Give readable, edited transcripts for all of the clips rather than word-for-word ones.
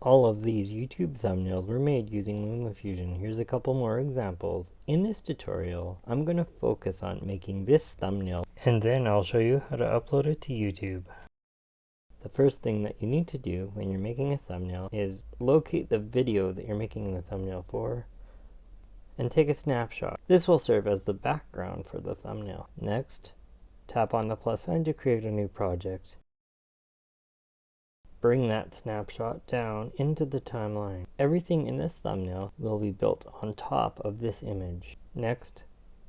All of these YouTube thumbnails were made using Lumafusion. Here's a couple more examples. In this tutorial, I'm going to focus on making this thumbnail, and then I'll show you how to upload it to YouTube. The first thing that you need to do when you're making a thumbnail is locate the video that you're making the thumbnail for and take a snapshot. This will serve as the background for the thumbnail. Next, tap on the plus sign to create a new project. Bring that snapshot down into the timeline. Everything in this thumbnail will be built on top of this image. Next,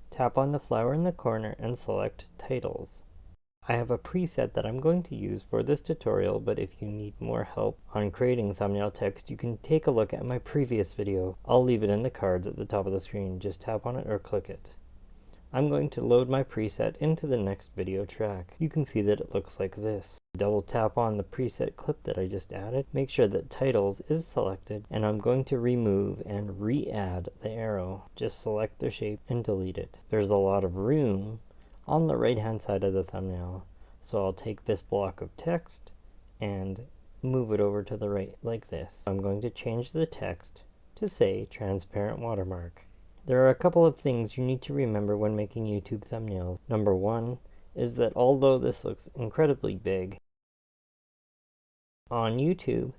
tap on the flower in the corner and select Titles. I have a preset that I'm going to use for this tutorial, but if you need more help on creating thumbnail text, you can take a look at my previous video. I'll leave it in the cards at the top of the screen. Just tap on it or click it. I'm going to load my preset into the next video track. You can see that it looks like this. Double tap on the preset clip that I just added. Make sure that Titles is selected, and I'm going to remove and re-add the arrow. Just select the shape and delete it. There's a lot of room on the right hand side of the thumbnail, so I'll take this block of text and move it over to the right like this. I'm going to change the text to say transparent watermark. There are a couple of things you need to remember when making YouTube thumbnails. Number one is that although this looks incredibly big, on YouTube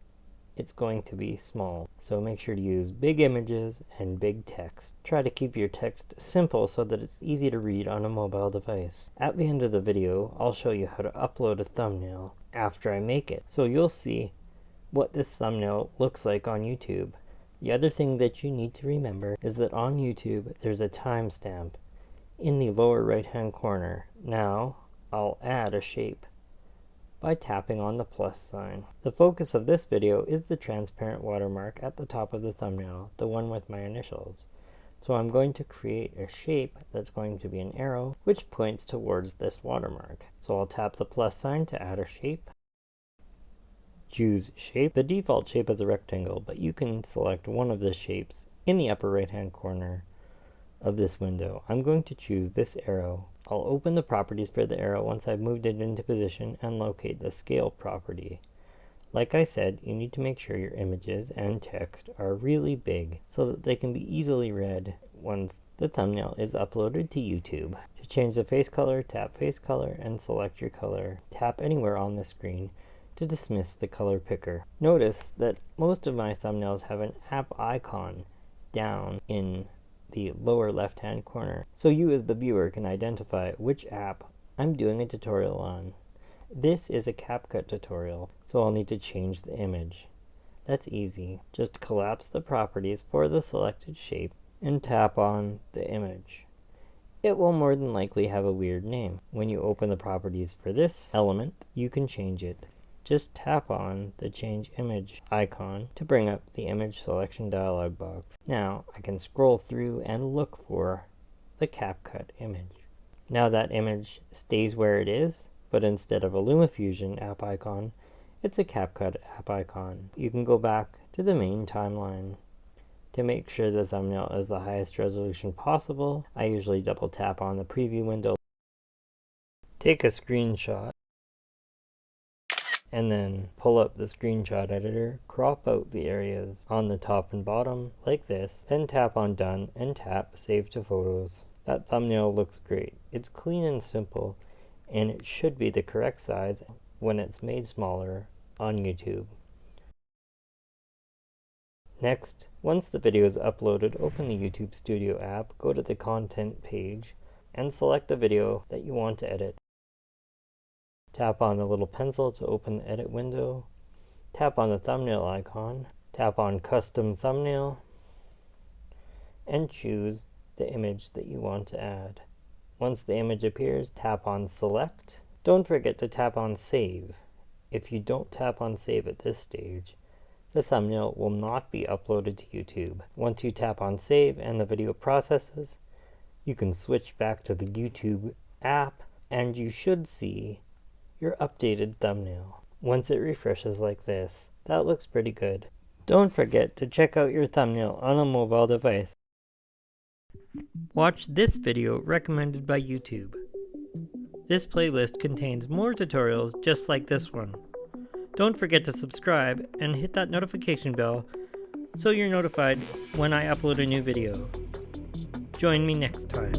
it's going to be small. So make sure to use big images and big text. Try to keep your text simple so that it's easy to read on a mobile device. At the end of the video, I'll show you how to upload a thumbnail after I make it. So you'll see what this thumbnail looks like on YouTube. The other thing that you need to remember is that on YouTube, there's a timestamp in the lower right hand corner. Now, I'll add a shape by tapping on the plus sign. The focus of this video is the transparent watermark at the top of the thumbnail, the one with my initials. So I'm going to create a shape that's going to be an arrow which points towards this watermark. So I'll tap the plus sign to add a shape. Choose shape. The default shape is a rectangle, but you can select one of the shapes in the upper right hand corner of this window. I'm going to choose this arrow. I'll open the properties for the arrow once I've moved it into position and locate the scale property. Like I said, you need to make sure your images and text are really big so that they can be easily read once the thumbnail is uploaded to YouTube. To change the face color, tap face color and select your color. Tap anywhere on the screen to dismiss the color picker. Notice that most of my thumbnails have an app icon down in the lower left hand corner, so you as the viewer can identify which app I'm doing a tutorial on. This is a CapCut tutorial, so I'll need to change the image. That's easy. Just collapse the properties for the selected shape and tap on the image. It will more than likely have a weird name. When you open the properties for this element, you can change it. Just tap on the change image icon to bring up the image selection dialog box. Now I can scroll through and look for the CapCut image. Now that image stays where it is, but instead of a Lumafusion app icon, it's a CapCut app icon. You can go back to the main timeline. To make sure the thumbnail is the highest resolution possible, I usually double tap on the preview window, take a screenshot, and then pull up the screenshot editor, crop out the areas on the top and bottom like this, then tap on done and tap save to photos. That thumbnail looks great. It's clean and simple, and it should be the correct size when it's made smaller on YouTube. Next, once the video is uploaded, open the YouTube Studio app, go to the content page, and select the video that you want to edit. Tap on the little pencil to open the edit window. Tap on the thumbnail icon. Tap on custom thumbnail. And choose the image that you want to add. Once the image appears, tap on select. Don't forget to tap on save. If you don't tap on save at this stage, the thumbnail will not be uploaded to YouTube. Once you tap on save and the video processes, you can switch back to the YouTube app and you should see your updated thumbnail. Once it refreshes like this, that looks pretty good. Don't forget to check out your thumbnail on a mobile device. Watch this video recommended by YouTube. This playlist contains more tutorials just like this one. Don't forget to subscribe and hit that notification bell so you're notified when I upload a new video. Join me next time.